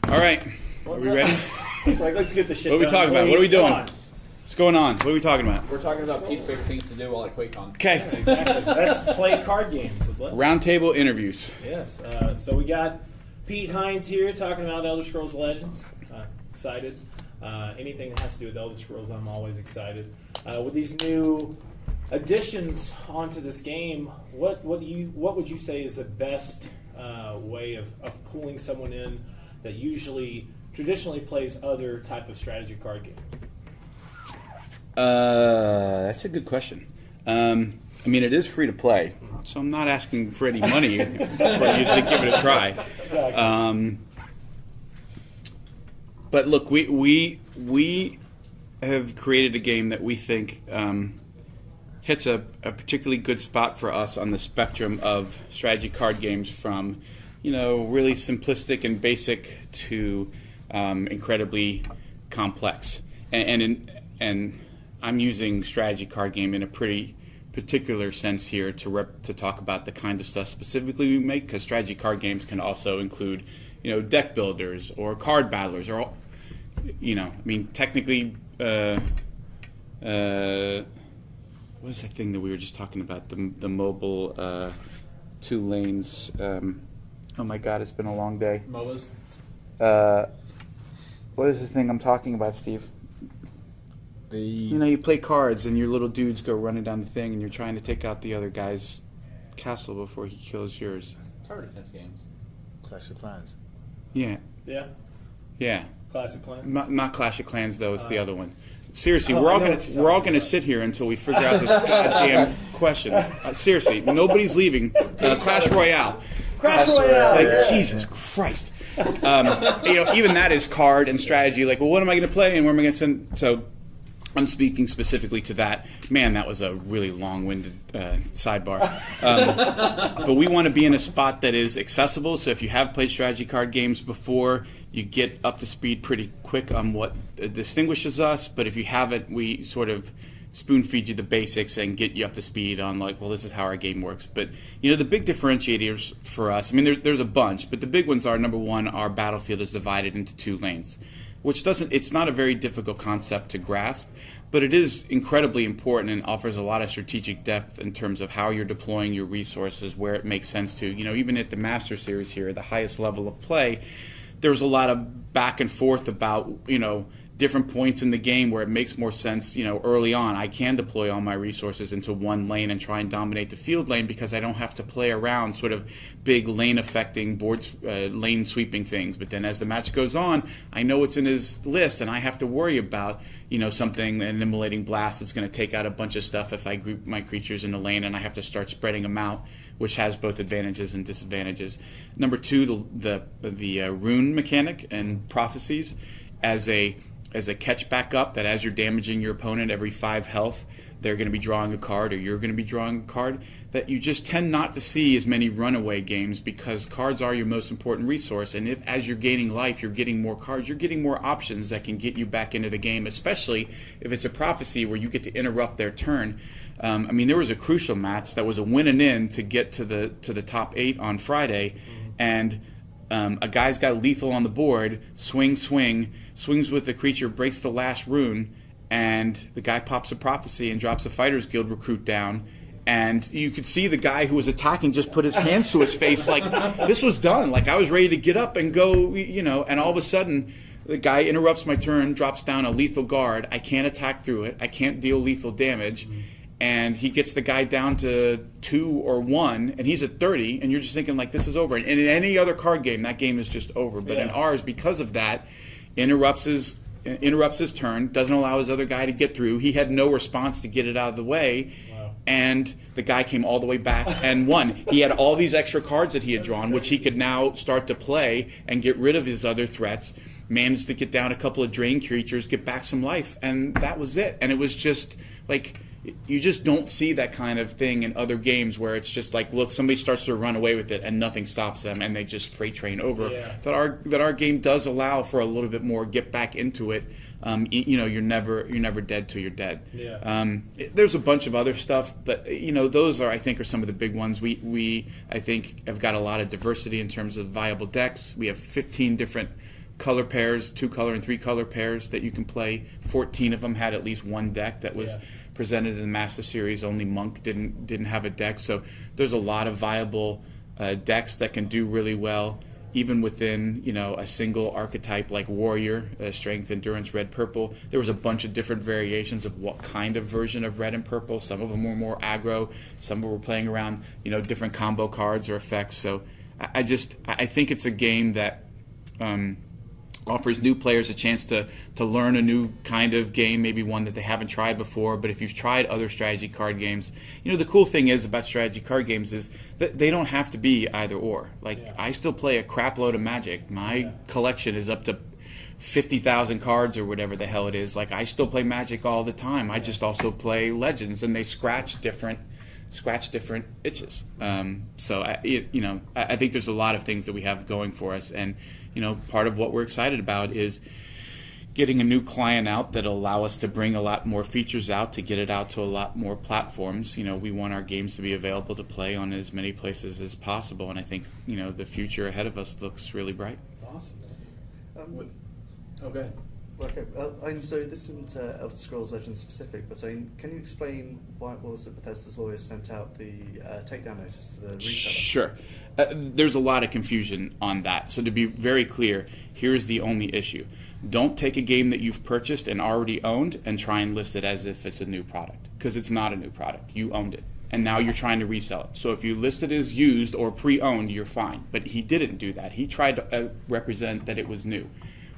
All right. Are we ready? It's like, let's get the shit What are we done, talking about? please. What are we doing? Come on. What's going on? What are we talking about? We're talking about Pete's favorite things to do while at Quakecon. Okay. Yeah, exactly. Let's play card games. Roundtable interviews. Yes. So we got Pete Hines here talking about Elder Scrolls Legends. Excited. Anything that has to do with Elder Scrolls, I'm always excited. With these new additions onto this game, what would you say is the best way of pulling someone in that traditionally plays other type of strategy card games? That's a good question. I mean, it is free to play, so I'm not asking for any money for you to give it a try. Exactly. But look, we have created a game that we think hits a particularly good spot for us on the spectrum of strategy card games, from really simplistic and basic to incredibly complex. And I'm using strategy card game in a pretty particular sense here to talk about the kind of stuff specifically we make, because strategy card games can also include deck builders or card battlers, or technically what was that thing that we were just talking about, the mobile 2 lanes, oh my god, it's been a long day. MOBAs? What is the thing I'm talking about, Steve? You play cards and your little dudes go running down the thing and you're trying to take out the other guy's castle before he kills yours. Tower defense games. Clash of Clans. Yeah. Yeah. Classic Clans. Not Clash of Clans though. It's the other one. Seriously, Oh, we're all gonna sit here until we figure out this goddamn question. Seriously, nobody's leaving. Clash Royale. Crash Royale. Like Jesus Christ. Even that is card and strategy. Like, well, what am I going to play and where am I going to send? So, I'm speaking specifically to that. Man, that was a really long-winded sidebar. But we want to be in a spot that is accessible. So if you have played strategy card games before, you get up to speed pretty quick on what distinguishes us. But if you haven't, we sort of spoon-feed you the basics and get you up to speed on, like, well, this is how our game works. But, the big differentiators for us, I mean, there's a bunch, but the big ones are, number one, our battlefield is divided into 2 lanes, which it's not a very difficult concept to grasp, but it is incredibly important and offers a lot of strategic depth in terms of how you're deploying your resources, where it makes sense to. Even at the Master Series here, the highest level of play, there was a lot of back and forth about, different points in the game where it makes more sense, early on. I can deploy all my resources into one lane and try and dominate the field lane because I don't have to play around sort of big lane-affecting, lane sweeping things. But then as the match goes on, I know what's in his list, and I have to worry about, something, an immolating blast that's going to take out a bunch of stuff if I group my creatures in a lane, and I have to start spreading them out, which has both advantages and disadvantages. Number 2, the rune mechanic and prophecies as a catch back up, that as you're damaging your opponent every 5 health, they're going to be drawing a card, or you're going to be drawing a card, that you just tend not to see as many runaway games because cards are your most important resource. And if, as you're gaining life, you're getting more cards, you're getting more options that can get you back into the game, especially if it's a prophecy where you get to interrupt their turn. There was a crucial match that was a win and in to get to the top 8 on Friday, and a guy's got lethal on the board, swings with the creature, breaks the last rune, and the guy pops a prophecy and drops a Fighters Guild recruit down. And you could see the guy who was attacking just put his hands to his face like, this was done. Like, I was ready to get up and go, and all of a sudden, the guy interrupts my turn, drops down a lethal guard. I can't attack through it. I can't deal lethal damage. And he gets the guy down to 2 or 1, and he's at 30, and you're just thinking, like, this is over. And in any other card game, that game is just over. But in ours, because of that, interrupts his turn, doesn't allow his other guy to get through. He had no response to get it out of the way. Wow. And the guy came all the way back and won. He had all these extra cards that he had drawn, which he could now start to play and get rid of his other threats, managed to get down a couple of drain creatures, get back some life, and that was it. And it was just, like, you just don't see that kind of thing in other games where it's just like, look, somebody starts to run away with it and nothing stops them and they just freight train over. Yeah. That our game does allow for a little bit more get back into it. You're never dead till you're dead. Yeah. There's a bunch of other stuff, but those I think are some of the big ones. We I think have got a lot of diversity in terms of viable decks. We have 15 different color pairs, 2 color and 3 color pairs that you can play. 14 of them had at least one deck that was presented in the Master Series. Only Monk didn't have a deck. So there's a lot of viable decks that can do really well, even within a single archetype like Warrior, Strength, Endurance, Red, Purple. There was a bunch of different variations of what kind of version of Red and Purple. Some of them were more aggro. Some were playing around different combo cards or effects. So I think it's a game that offers new players a chance to learn a new kind of game, maybe one that they haven't tried before. But if you've tried other strategy card games, the cool thing is about strategy card games is that they don't have to be either or. I still play a crap load of Magic. My collection is up to 50,000 cards or whatever the hell it is. I still play Magic all the time. I just also play Legends, and they scratch different itches. So I think there's a lot of things that we have going for us, and part of what we're excited about is getting a new client out that'll allow us to bring a lot more features out, to get it out to a lot more platforms. We want our games to be available to play on as many places as possible, and I think the future ahead of us looks really bright. Awesome. Oh, go ahead. Okay, so this isn't Elder Scrolls Legends specific, but can you explain why it was that Bethesda's lawyers sent out the takedown notice to the retailer? Sure. There's a lot of confusion on that. So to be very clear, here's the only issue. Don't take a game that you've purchased and already owned and try and list it as if it's a new product, because it's not a new product. You owned it, and now you're trying to resell it. So if you list it as used or pre-owned, you're fine. But he didn't do that. He tried to represent that it was new.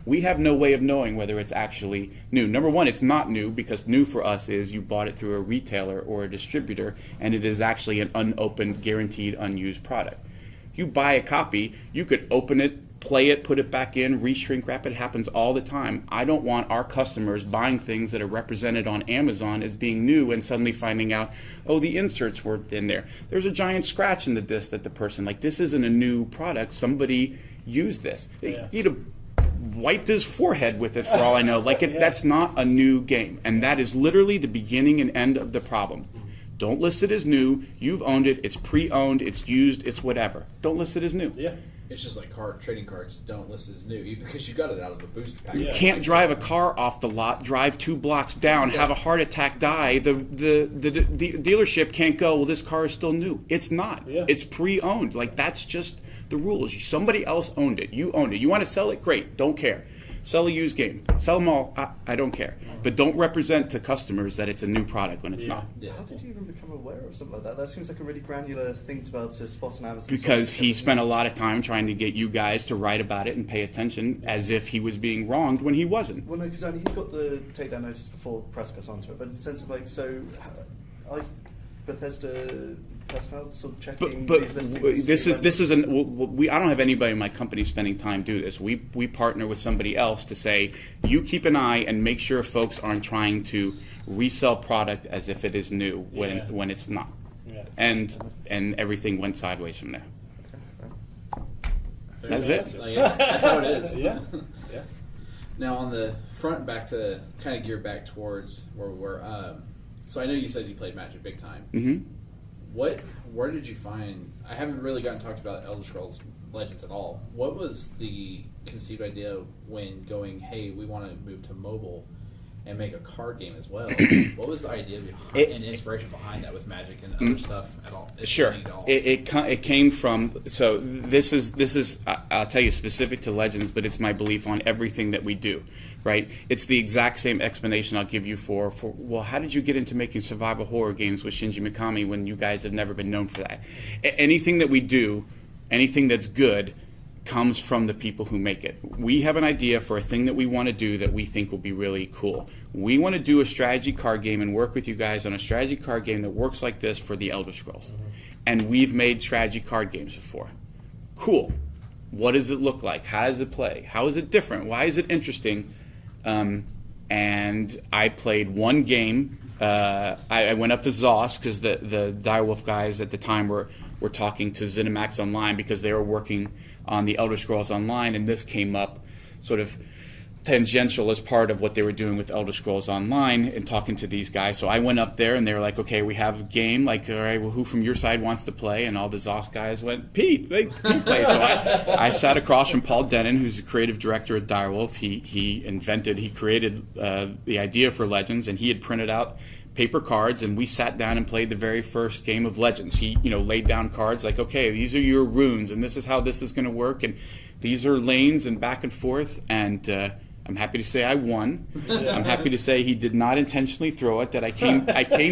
We have no way of knowing whether it's actually new. Number one, it's not new, because new for us is you bought it through a retailer or a distributor, and it is actually an unopened, guaranteed, unused product. You buy a copy, you could open it, play it, put it back in, re-shrink wrap it. It happens all the time. I don't want our customers buying things that are represented on Amazon as being new and suddenly finding out, oh, the inserts weren't in there. There's a giant scratch in the disc that the person, this isn't a new product. Somebody used this. He'd have wiped his forehead with it for all I know. That's not a new game. And that is literally the beginning and end of the problem. Don't list it as new. You've owned it. It's pre-owned. It's used. It's whatever. Don't list it as new. Yeah. It's just like trading cards don't list as new because you got it out of the booster pack. You can't drive a car off the lot, drive 2 blocks down, have a heart attack, die. The dealership can't go, well, this car is still new. It's not. Yeah. It's pre-owned. That's just the rules. Somebody else owned it. You owned it. You want to sell it? Great. Don't care. Sell a used game. Sell them all. I don't care. But don't represent to customers that it's a new product when it's not. Yeah. How did you even become aware of something like that? That seems like a really granular thing to be able to spot on Amazon. Because he spent a lot of time trying to get you guys to write about it and pay attention, as if he was being wronged when he wasn't. Well, no, because he got the takedown notice before press got onto it. But in the sense of Bethesda personnel sort of checking these listings. I don't have anybody in my company spending time do this. We partner with somebody else to say, you keep an eye and make sure folks aren't trying to resell product as if it is new when it's not. Yeah. And everything went sideways from there. That's it. That's how it is. Yeah. Now on the front, back to kind of gear back towards where we were. So I know you said you played Magic big time. Mm-hmm. Where did you find? I haven't really gotten talked about Elder Scrolls Legends at all. What was the conceived idea when going, hey, we want to move to mobile and make a card game as well? What was the idea behind and inspiration behind that with Magic and other stuff at all? Sure, it came from. So this is I'll tell you specific to Legends, but it's my belief on everything that we do. Right, it's the exact same explanation I'll give you for well, how did you get into making survival horror games with Shinji Mikami when you guys have never been known for that? Anything that we do, anything that's good, comes from the people who make it. We have an idea for a thing that we want to do that we think will be really cool. We want to do a strategy card game and work with you guys on a strategy card game that works like this for the Elder Scrolls. And we've made strategy card games before. Cool. What does it look like? How does it play? How is it different? Why is it interesting? And I played one game. I went up to ZOS because the Direwolf guys at the time were talking to ZeniMax Online because they were working on the Elder Scrolls Online, and this came up sort of tangential as part of what they were doing with Elder Scrolls Online and talking to these guys. So I went up there and they were like, okay, we have a game. Like, all right, well, who from your side wants to play? And all the ZOS guys went, Pete play. So I sat across from Paul Denon, who's the creative director at Direwolf. He created the idea for Legends, and he had printed out paper cards, and we sat down and played the very first game of Legends. He, laid down cards like, okay, these are your runes, and this is how this is going to work, and these are lanes and back and forth, and I'm happy to say I won. I'm happy to say he did not intentionally throw it, that I came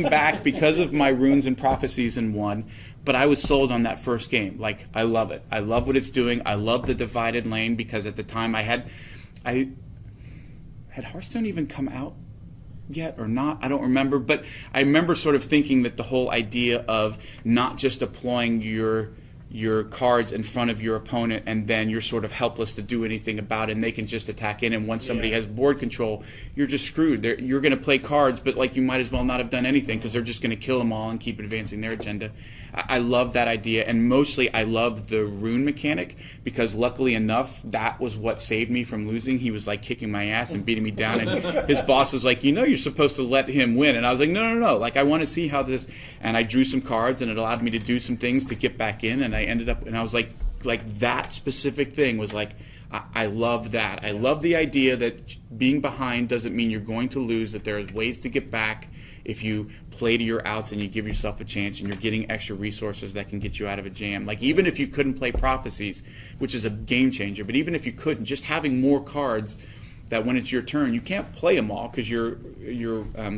back because of my runes and prophecies and won, but I was sold on that first game. Like, I love it. I love what it's doing. I love the divided lane, because at the time I had Hearthstone even come out yet or not? I don't remember, but I remember sort of thinking that the whole idea of not just deploying your cards in front of your opponent and then you're sort of helpless to do anything about it and they can just attack in, and once somebody has board control, you're just screwed. You're going to play cards, but like you might as well not have done anything, because they're just going to kill them all and keep advancing their agenda. I love that idea, and mostly I love the rune mechanic, because luckily enough, that was what saved me from losing. He was like kicking my ass and beating me down, and his boss was like, you're supposed to let him win. And I was like, no, like I want to see how this, and I drew some cards, and it allowed me to do some things to get back in, and I ended up, and I was like that specific thing was like, I love that. I love the idea that being behind doesn't mean you're going to lose, that there's ways to get back if you play to your outs and you give yourself a chance, and you're getting extra resources that can get you out of a jam. Like, even if you couldn't play Prophecies, which is a game changer, but even if you couldn't, just having more cards that when it's your turn, you can't play them all because you're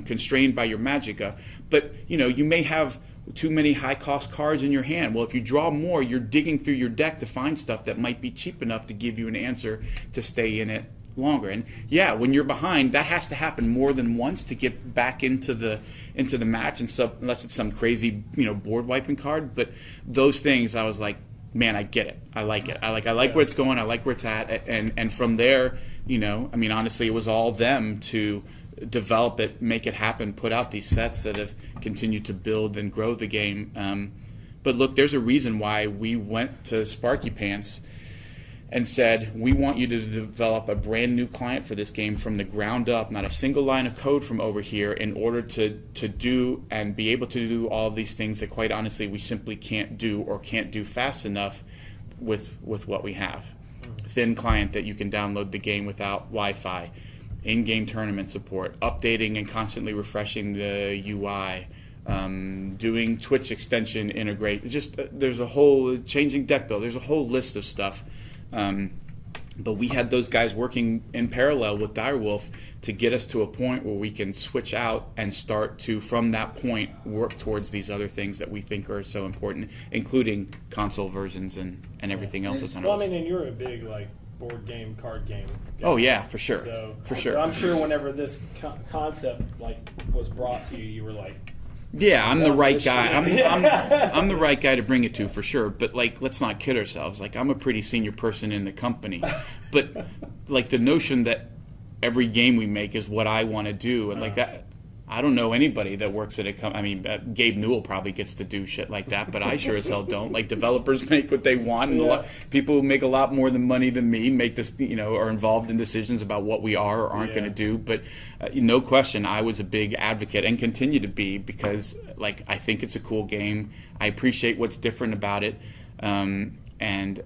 constrained by your Magicka, but you may have too many high-cost cards in your hand. Well, if you draw more, you're digging through your deck to find stuff that might be cheap enough to give you an answer to stay in it longer. And yeah, when you're behind, that has to happen more than once to get back into the match, and unless it's some crazy board wiping card. But those things, I was like, man, I get it. I like it. I like where it's going. I like where it's at. And from there, honestly, it was all them to develop it, make it happen, put out these sets that have continued to build and grow the game. But look, there's a reason why we went to Sparky Pants and said, we want you to develop a brand new client for this game from the ground up, not a single line of code from over here, in order to do and be able to do all of these things that, quite honestly, we simply can't do or can't do fast enough with what we have. Thin client that you can download the game without Wi-Fi, in-game tournament support, updating and constantly refreshing the UI, doing Twitch extension integrate. There's a whole changing deck build. There's a whole list of stuff. But we had those guys working in parallel with Direwolf to get us to a point where we can switch out and start to, from that point, work towards these other things that we think are so important, including console versions and everything else that's on our list. And you're a big board game, card game guy. Oh yeah, for sure. So I'm sure whenever this concept was brought to you, you were like, yeah, I'm the right guy. I'm the right guy to bring it to, for sure. But let's not kid ourselves. I'm a pretty senior person in the company, but the notion that every game we make is what I want to do, and I don't know anybody that works at a company. Gabe Newell probably gets to do shit like that, but I sure as hell don't. Developers make what they want, and people who make a lot more than money than me make this, are involved in decisions about what we are or aren't going to do. But no question, I was a big advocate and continue to be, because I think it's a cool game. I appreciate what's different about it, and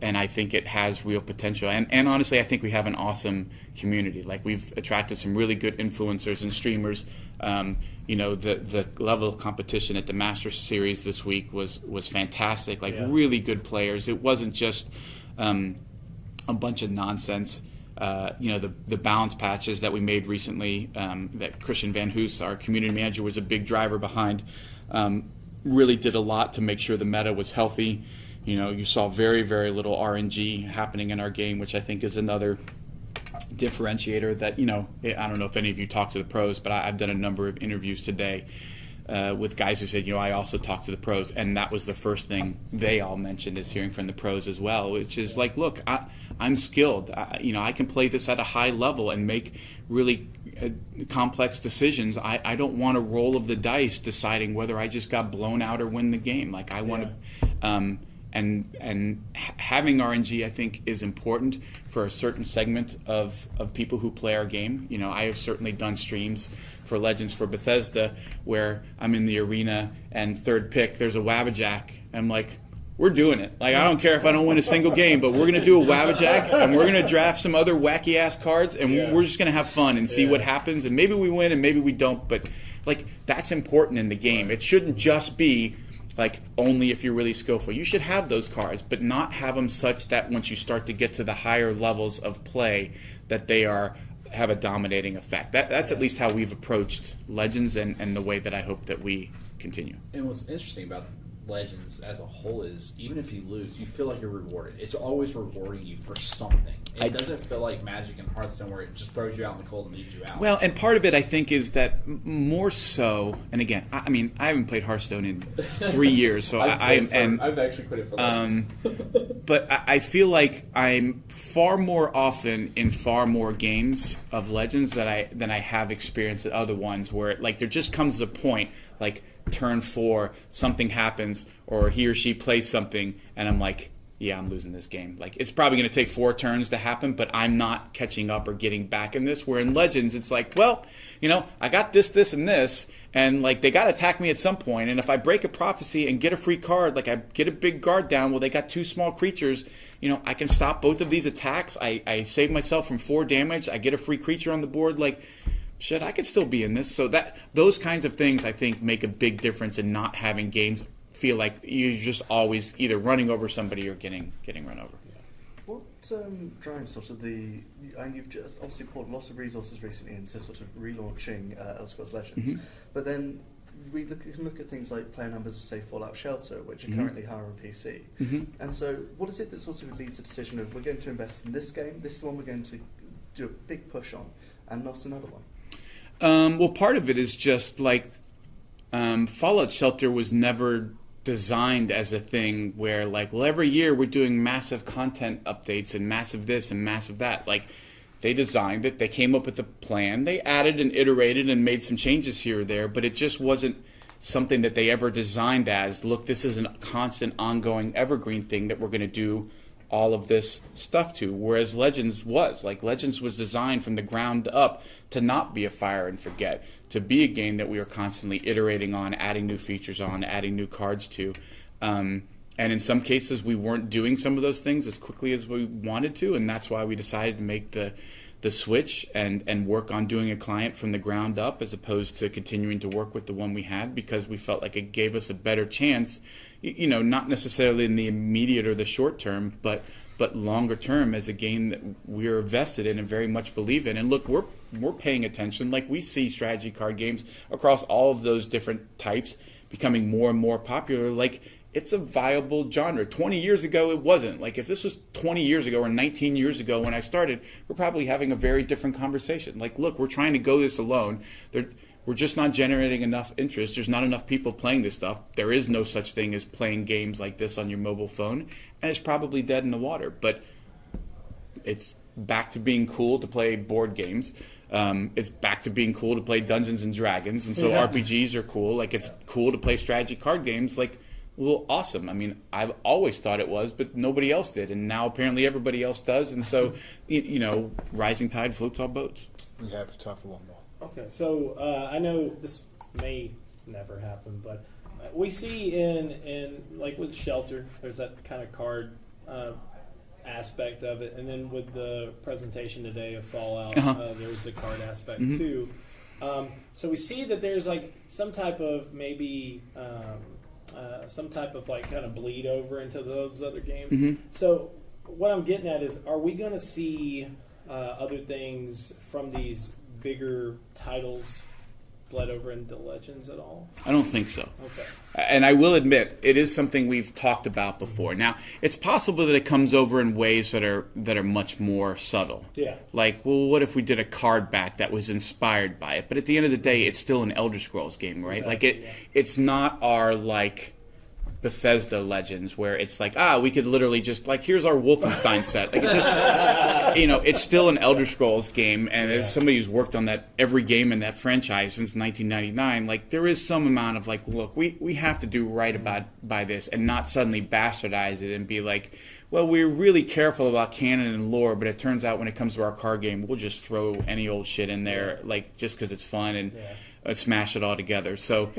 I think it has real potential. And honestly, I think we have an awesome community. We've attracted some really good influencers and streamers. The level of competition at the Masters Series this week was fantastic. Really good players. It wasn't just a bunch of nonsense. The balance patches that we made recently, that Christian Van Hoos, our community manager, was a big driver behind, really did a lot to make sure the meta was healthy. You saw very, very little RNG happening in our game, which I think is another differentiator that, I don't know if any of you talk to the pros, but I've done a number of interviews today with guys who said, I also talk to the pros, and that was the first thing they all mentioned, is hearing from the pros as well, which is look, I'm skilled. I can play this at a high level and make really complex decisions. I don't want a roll of the dice deciding whether I just got blown out or win the game. I want to... having RNG, I think, is important for a certain segment of people who play our game. You know, I have certainly done streams for Legends for Bethesda where I'm in the arena and third pick, there's a Wabbajack. I'm like, we're doing it. Like, I don't care if I don't win a single game, but we're going to do a Wabbajack, and we're going to draft some other wacky-ass cards, and we're just going to have fun and see what happens, and maybe we win and maybe we don't, but, like, that's important in the game. It shouldn't just be, like, only if you're really skillful. You should have those cards, but not have them such that once you start to get to the higher levels of play, that they have a dominating effect. That's at least how we've approached Legends and the way that I hope that we continue. And what's interesting about Legends as a whole is even if you lose, you feel like you're rewarded. It's always rewarding you for something. It doesn't feel like Magic and Hearthstone where it just throws you out in the cold and leaves you out. Well, and part of it I think is that more so, and again, I mean, I haven't played Hearthstone in 3 years, so I've actually quit it for Legends. But I feel like I'm far more often in far more games of Legends than I have experienced at other ones where like there just comes a point like turn 4, something happens, or he or she plays something, and I'm like, yeah, I'm losing this game. Like, it's probably going to take 4 turns to happen, but I'm not catching up or getting back in this. Where in Legends, it's like, well, you know, I got this, and this, and, like, they got to attack me at some point, and if I break a prophecy and get a free card, like, I get a big guard down, well, they got 2 small creatures, you know, I can stop both of these attacks, I save myself from 4 damage, I get a free creature on the board, like, shit, I could still be in this. So those kinds of things, I think, make a big difference in not having games feel like you're just always either running over somebody or getting run over. What drives sort of and you've just obviously poured a lot of resources recently into sort of relaunching Elder Scrolls Legends, but then we can look at things like player numbers of, say, Fallout Shelter, which are currently higher on PC. And so what is it that sort of leads to the decision of we're going to invest in this game, this is the one we're going to do a big push on, and not another one? Well, part of it is just like Fallout Shelter was never designed as a thing where like, well, every year we're doing massive content updates and massive this and massive that. Like, they designed it, they came up with a plan, they added and iterated and made some changes here or there, but it just wasn't something that they ever designed as, look, this is a constant, ongoing, evergreen thing that we're going to do all of this stuff to, whereas Legends was designed from the ground up to not be a fire and forget, to be a game that we are constantly iterating on, adding new features on, adding new cards to, and in some cases we weren't doing some of those things as quickly as we wanted to, and that's why we decided to make the switch and work on doing a client from the ground up as opposed to continuing to work with the one we had, because we felt like it gave us a better chance, you know, not necessarily in the immediate or the short term, but longer term as a game that we're vested in and very much believe in. And look, we're paying attention. Like, we see strategy card games across all of those different types becoming more and more popular. Like, it's a viable genre. 20 years ago, it wasn't. Like, if this was 20 years ago or 19 years ago when I started, we're probably having a very different conversation. Like, look, we're trying to go this alone. We're just not generating enough interest. There's not enough people playing this stuff. There is no such thing as playing games like this on your mobile phone, and it's probably dead in the water. But it's back to being cool to play board games. It's back to being cool to play Dungeons and Dragons, and so RPGs are cool. Like, it's cool to play strategy card games. Like, well, awesome. I mean, I've always thought it was, but nobody else did, and now apparently everybody else does, and so, you know, rising tide floats all boats. We have time for one more. Okay, so I know this may never happen, but we see in like with Shelter, there's that kind of card aspect of it, and then with the presentation today of Fallout, there's the card aspect too. So we see that there's like some type of maybe some type of like kind of bleed over into those other games. So what I'm getting at is, are we going to see other things from these bigger titles bled over into Legends at all? I don't think so. Okay. And I will admit, it is something we've talked about before. Now, it's possible that it comes over in ways that are much more subtle. Yeah. Like, well, what if we did a card back that was inspired by it? But at the end of the day, it's still an Elder Scrolls game, right? Exactly, like, it's not our, like, Bethesda Legends, where it's like, we could literally just, like, here's our Wolfenstein set. Like, it's just, it's still an Elder Scrolls game, and as somebody who's worked on that every game in that franchise since 1999, like, there is some amount of, like, look, we have to do right by this and not suddenly bastardize it and be like, well, we're really careful about canon and lore, but it turns out when it comes to our card game, we'll just throw any old shit in there, like, just because it's fun and smash it all together. So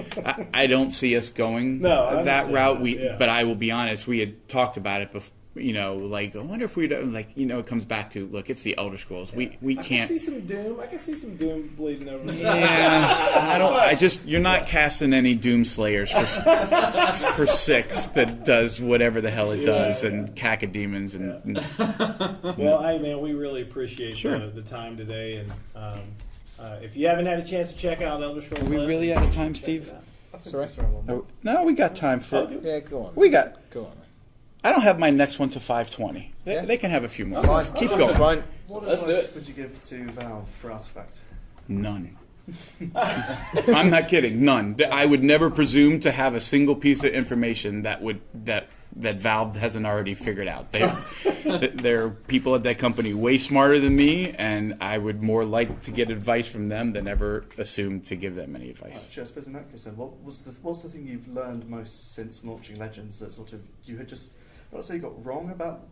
I don't see us going that route. But I will be honest, we had talked about it before. Like, I wonder if we'd, like, it comes back to, look, it's the Elder Scrolls. We can't. I can see some Doom bleeding over. Yeah, you're not casting any Doom Slayers for 6 that does whatever the hell it does and cacodemons and. Well, hey man, we really appreciate the time today, and if you haven't had a chance to check out Elder Scrolls, are we really out of time, Steve? Sorry? No, we got time for. Yeah, go on. Go on. I don't have my next one to 5:20. They can have a few more. Keep going. Fine. What Let's do advice it. would you give to Valve for Artifact? None. I'm not kidding. None. I would never presume to have a single piece of information that Valve hasn't already figured out. There are people at that company way smarter than me, and I would more like to get advice from them than ever assume to give them any advice. Actually, I suppose in that case, then, what's the thing you've learned most since launching Legends that sort of you had just, not to say you got wrong about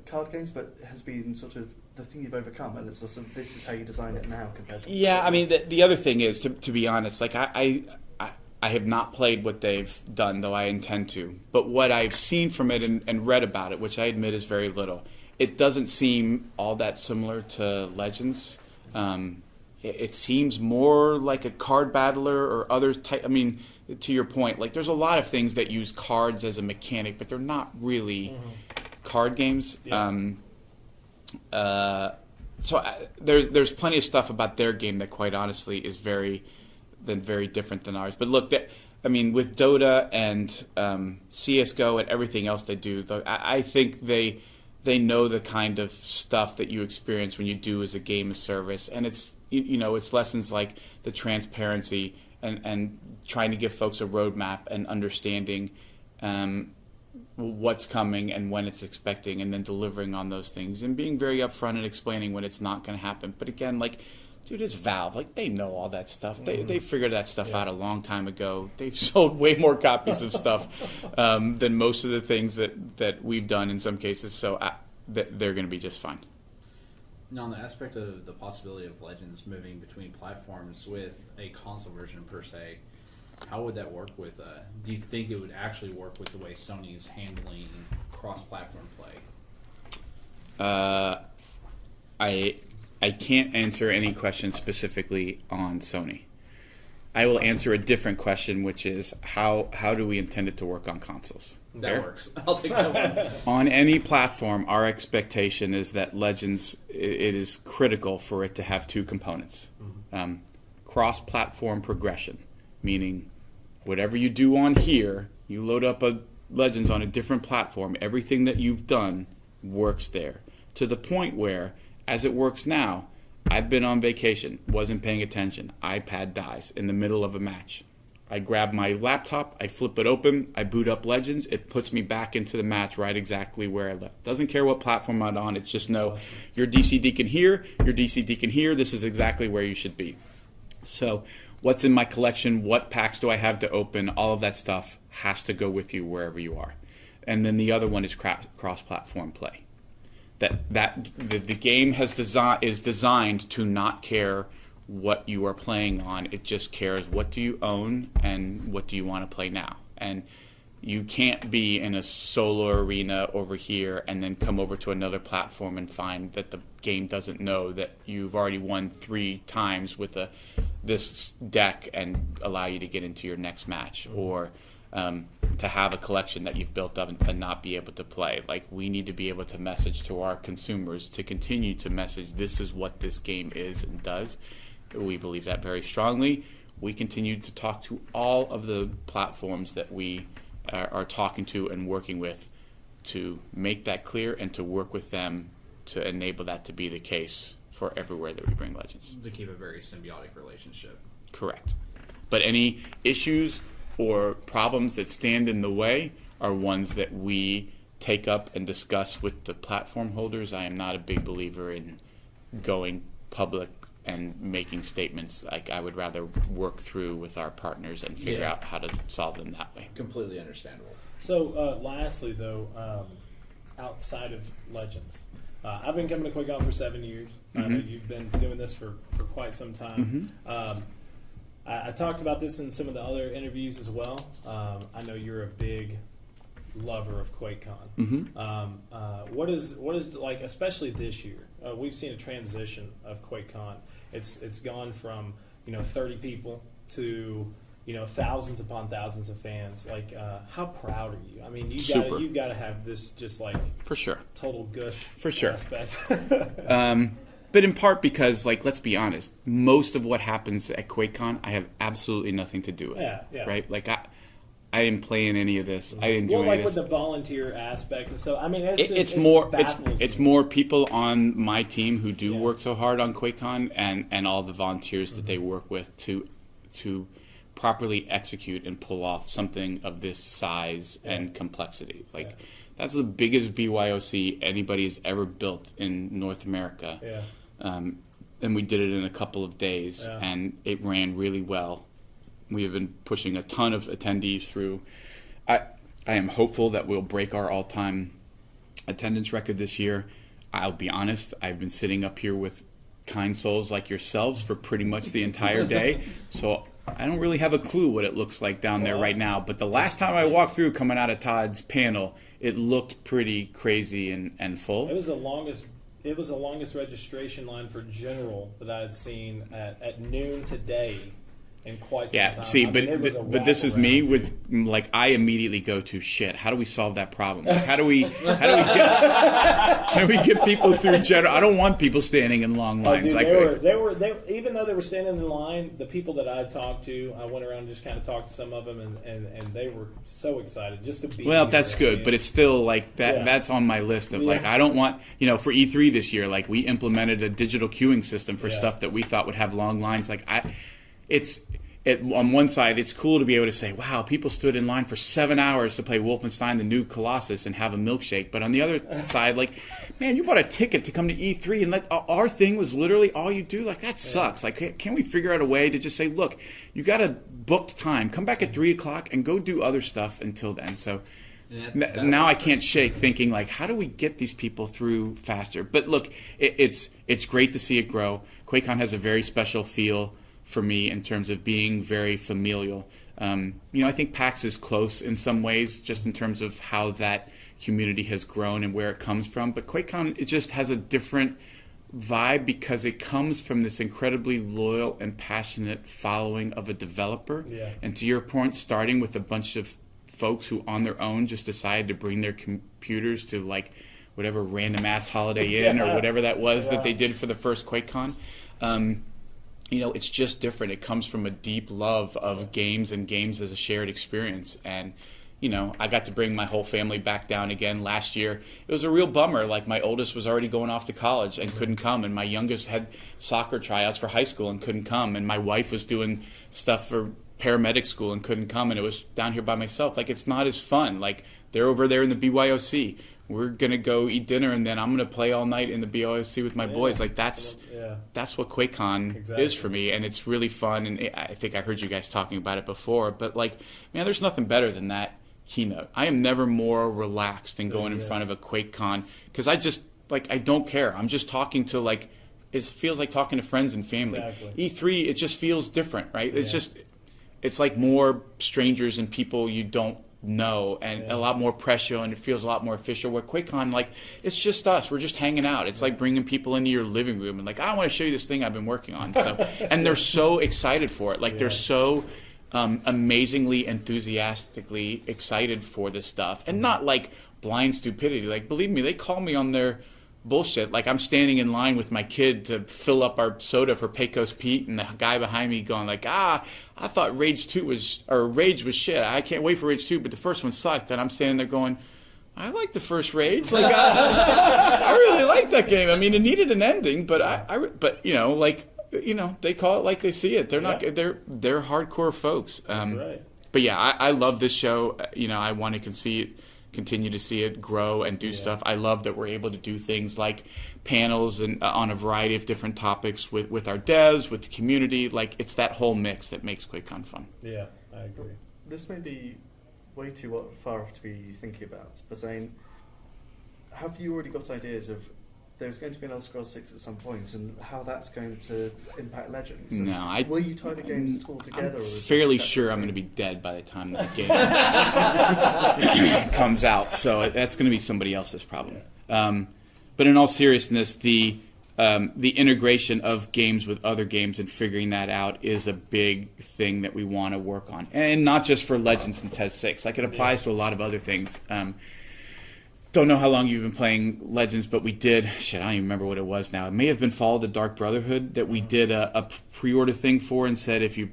card games, but has been sort of the thing you've overcome, and it's sort of this is how you design it now compared to. Yeah, I mean the other thing is to be honest, like I have not played what they've done, though I intend to. But what I've seen from it and read about it, which I admit is very little, it doesn't seem all that similar to Legends. It seems more like a card battler or other type. I mean, to your point, like there's a lot of things that use cards as a mechanic, but they're not really card games. Yeah. There's plenty of stuff about their game that, quite honestly, is very different than ours. But look, with Dota and CS:GO and everything else they do, I think they know the kind of stuff that you experience when you do as a game of service, and it's it's lessons like the transparency and trying to give folks a roadmap and understanding what's coming and when it's expecting, and then delivering on those things and being very upfront and explaining when it's not going to happen. But again, like, dude, it's Valve. Like, they know all that stuff. They figured that stuff out a long time ago. They've sold way more copies of stuff than most of the things that we've done in some cases. So they're going to be just fine. Now, on the aspect of the possibility of Legends moving between platforms with a console version per se, how would that work with? Do you think it would actually work with the way Sony is handling cross-platform play? I can't answer any question specifically on Sony. I will answer a different question, which is how do we intend it to work on consoles? That works. I'll take that one. On any platform, our expectation is that Legends, it is critical for it to have two components. Cross-platform progression, meaning whatever you do on here, you load up a Legends on a different platform, everything that you've done works there. To the point where, as it works now, I've been on vacation, wasn't paying attention, iPad dies in the middle of a match. I grab my laptop, I flip it open, I boot up Legends, it puts me back into the match right exactly where I left. Doesn't care what platform I'm on, it's just know your DC Deacon here, your DC Deacon here, this is exactly where you should be. So what's in my collection, what packs do I have to open, all of that stuff has to go with you wherever you are. And then the other one is cross-platform play. The game is designed to not care what you are playing on. It just cares what do you own and what do you want to play now. And you can't be in a solo arena over here and then come over to another platform and find that the game doesn't know that you've already won 3 times with this deck and allow you to get into your next match, or to have a collection that you've built up and not be able to play. Like, we need to be able to message to our consumers to continue to message this is what this game is and does. We believe that very strongly. We continue to talk to all of the platforms that we are talking to and working with to make that clear and to work with them to enable that to be the case for everywhere that we bring Legends. To keep a very symbiotic relationship. Correct. But any issues, or problems that stand in the way are ones that we take up and discuss with the platform holders. I am not a big believer in going public and making statements. Like, I would rather work through with our partners and figure out how to solve them that way. Completely understandable. So, lastly, though, outside of Legends, I've been coming to QuakeCon for 7 years. I know you've been doing this for quite some time. I talked about this in some of the other interviews as well. I know you're a big lover of QuakeCon. What is like, especially this year? We've seen a transition of QuakeCon. It's gone from 30 people to thousands upon thousands of fans. Like, how proud are you? I mean, you've got to have this just like for sure total gush for sure aspect. But in part because, like, let's be honest, most of what happens at QuakeCon, I have absolutely nothing to do with. Yeah. Right? Like, I didn't play in any of this. I didn't do any like of this. with the volunteer aspect, and so I mean, It's more people on my team who do work so hard on QuakeCon, and all the volunteers that they work with to properly execute and pull off something of this size and complexity. Like, that's the biggest BYOC anybody has ever built in North America. And we did it in a couple of days, and it ran really well. We have been pushing a ton of attendees through. I am hopeful that we'll break our all-time attendance record this year. I'll be honest, I've been sitting up here with kind souls like yourselves for pretty much the entire day, so I don't really have a clue what it looks like down there right now. But the last time I walked through coming out of Todd's panel, it looked pretty crazy and full. It was the longest registration line for general that I had seen at noon today in quite some time. See, I mean, but this is me with, like, I immediately go to shit. How do we solve that problem? Like, how do we get people through general? I don't want people standing in long lines. Dude, they were even though they were standing in line, the people that I talked to, I went around and just kind of talked to some of them, and they were so excited just to be. Well, here. that's good, but it's still like that. Yeah. That's on my list of like, I don't want, for E3 this year, like, we implemented a digital queuing system for stuff that we thought would have long lines. Like, on one side, it's cool to be able to say, wow, people stood in line for 7 hours to play Wolfenstein the New Colossus and have a milkshake. But on the other side, like, man, you bought a ticket to come to E3 and our thing was literally all you do? Like, that sucks. Like, can't we figure out a way to just say, look, you got a booked time. Come back at 3 o'clock and go do other stuff until then. So now I can't shake thinking, like, how do we get these people through faster? But look, it's great to see it grow. QuakeCon has a very special feel for me in terms of being very familial. I think PAX is close in some ways, just in terms of how that community has grown and where it comes from. But QuakeCon, it just has a different vibe because it comes from this incredibly loyal and passionate following of a developer. Yeah. And to your point, starting with a bunch of folks who on their own just decided to bring their computers to, like, whatever random ass Holiday Inn or whatever that was that they did for the first QuakeCon. It's just different. It comes from a deep love of games and games as a shared experience. And, I got to bring my whole family back down again last year. It was a real bummer. Like, my oldest was already going off to college and couldn't come. And my youngest had soccer tryouts for high school and couldn't come. And my wife was doing stuff for paramedic school and couldn't come. And it was down here by myself. Like, it's not as fun. Like, they're over there in the BYOC. We're going to go eat dinner, and then I'm going to play all night in the BYOC with my boys. Like, that's what QuakeCon is for me, and it's really fun. And I think I heard you guys talking about it before, but, like, man, there's nothing better than that keynote. I am never more relaxed than going in front of a QuakeCon because I just, like, I don't care. I'm just talking to, like, it feels like talking to friends and family. Exactly. E3, it just feels different, right? It's like more strangers and people you don't know, and a lot more pressure, and it feels a lot more official. Where QuakeCon, like, it's just us. We're just hanging out. It's like bringing people into your living room and, like, I want to show you this thing I've been working on. So, and they're so excited for it. Like, they're so amazingly, enthusiastically excited for this stuff, and not like blind stupidity. Like, believe me, they call me on their bullshit. Like, I'm standing in line with my kid to fill up our soda for Pecos Pete, and the guy behind me going like, I thought Rage was shit. I can't wait for Rage 2, but the first one sucked. And I'm standing there going, I like the first Rage. Like, I really like that game. I mean, it needed an ending, but they call it like they see it. They're not. They're hardcore folks. That's right. but yeah, I love this show. I want to continue to see it grow and do stuff. I love that we're able to do things like panels and on a variety of different topics with our devs, with the community. Like, it's that whole mix that makes QuakeCon fun. Yeah, I agree. This may be way too far off to be thinking about, but saying, have you already got ideas of there's going to be an Elder Scrolls 6 at some point, and how that's going to impact Legends? And No, will you tie the games at all together? I'm or is it fairly a separate sure I'm thing? going to be dead by the time that game comes out, so that's going to be somebody else's problem. But in all seriousness, the integration of games with other games and figuring that out is a big thing that we want to work on, and not just for Legends and TES 6. Like, it applies to a lot of other things. Don't know how long you've been playing Legends, but we did, I don't even remember what it was now. It may have been Fall of the Dark Brotherhood that we did a pre-order thing for, and said if you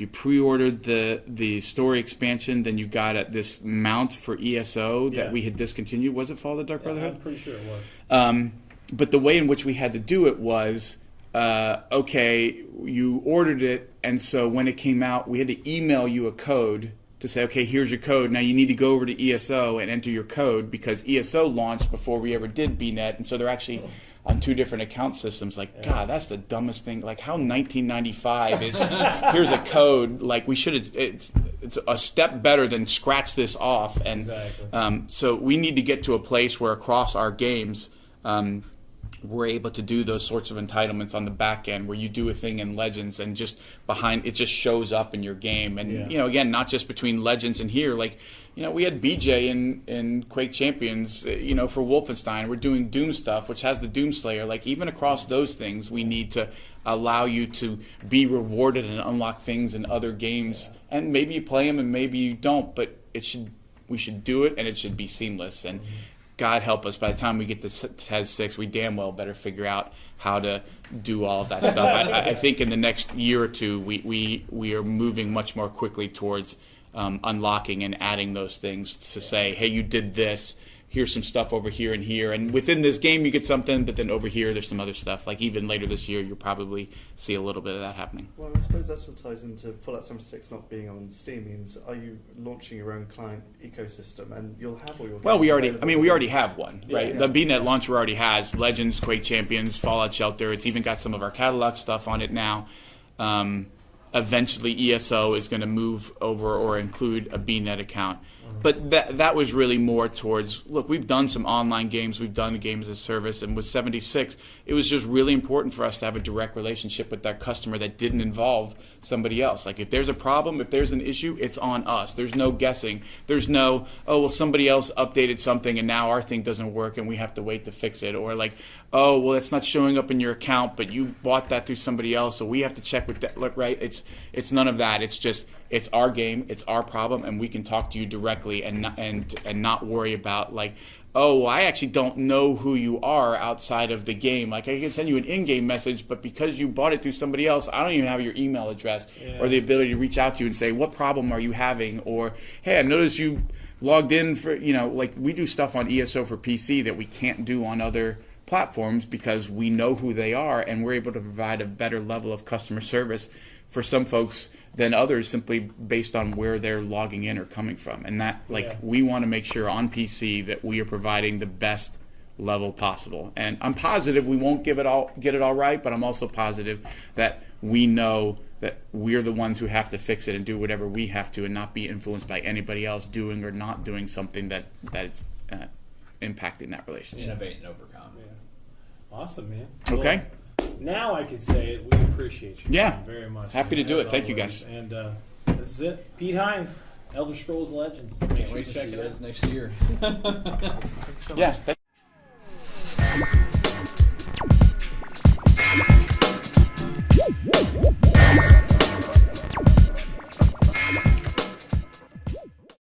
pre-ordered the story expansion, then you got this mount for ESO that we had discontinued. Was it Fall of the Dark Brotherhood? I'm pretty sure it was. But the way in which we had to do it was, okay, you ordered it, and so when it came out, we had to email you a code to say, okay, here's your code. Now you need to go over to ESO and enter your code, because ESO launched before we ever did BNet, and so they're actually on two different account systems. Like, God, that's the dumbest thing. Like, how 1995 is, here's a code. Like, we should have, it's a step better than scratch this off. And Exactly. So we need to get to a place where across our games, we're able to do those sorts of entitlements on the back end, where you do a thing in Legends and just behind it just shows up in your game. And again, not just between Legends and here. Like, we had BJ in Quake Champions, for Wolfenstein. We're doing Doom stuff, which has the Doom Slayer. Like, even across those things, we need to allow you to be rewarded and unlock things in other games. And maybe you play them and maybe you don't, but we should do it, and it should be seamless. And God help us, by the time we get to TES 6, we damn well better figure out how to do all of that stuff. I think in the next year or two, we are moving much more quickly towards unlocking and adding those things to say, hey, you did this, here's some stuff over here and here, and within this game you get something, but then over here there's some other stuff. Like, even later this year, you'll probably see a little bit of that happening. Well, I suppose that's what ties into Fallout 76 not being on Steam. Means, are you launching your own client ecosystem, and you'll have all your Well, games we already available? have one, right? Yeah. The BNet launcher already has Legends, Quake Champions, Fallout Shelter. It's even got some of our catalog stuff on it now. Eventually, ESO is going to move over or include a BNet account. But that was really more towards, look, we've done some online games, we've done games as a service, and with 76, it was just really important for us to have a direct relationship with that customer that didn't involve somebody else. Like, if there's a problem, if there's an issue, it's on us. There's no guessing. There's no, oh, well, somebody else updated something and now our thing doesn't work and we have to wait to fix it. Or like, oh, well, it's not showing up in your account, but you bought that through somebody else, so we have to check with that, right? It's none of that. It's just, it's our game, it's our problem, and we can talk to you directly and not worry about, like, oh, well, I actually don't know who you are outside of the game. Like, I can send you an in-game message, but because you bought it through somebody else, I don't even have your email address or the ability to reach out to you and say, what problem are you having? Or, hey, I noticed you logged in for, like, we do stuff on ESO for PC that we can't do on other platforms because we know who they are, and we're able to provide a better level of customer service for some folks than others, simply based on where they're logging in or coming from. And that, we want to make sure on PC that we are providing the best level possible. And I'm positive we won't get it all right, but I'm also positive that we know that we're the ones who have to fix it and do whatever we have to, and not be influenced by anybody else doing or not doing something that is impacting that relationship. Innovate and overcome. Awesome, man. Okay. Now I could say it. We appreciate you very much. Happy to do as it. Thank you, always. guys. And this is it. Pete Hines, Elder Scrolls Legends. Make Can't sure wait to check see it you out. guys next year. Thank you so much. Yeah.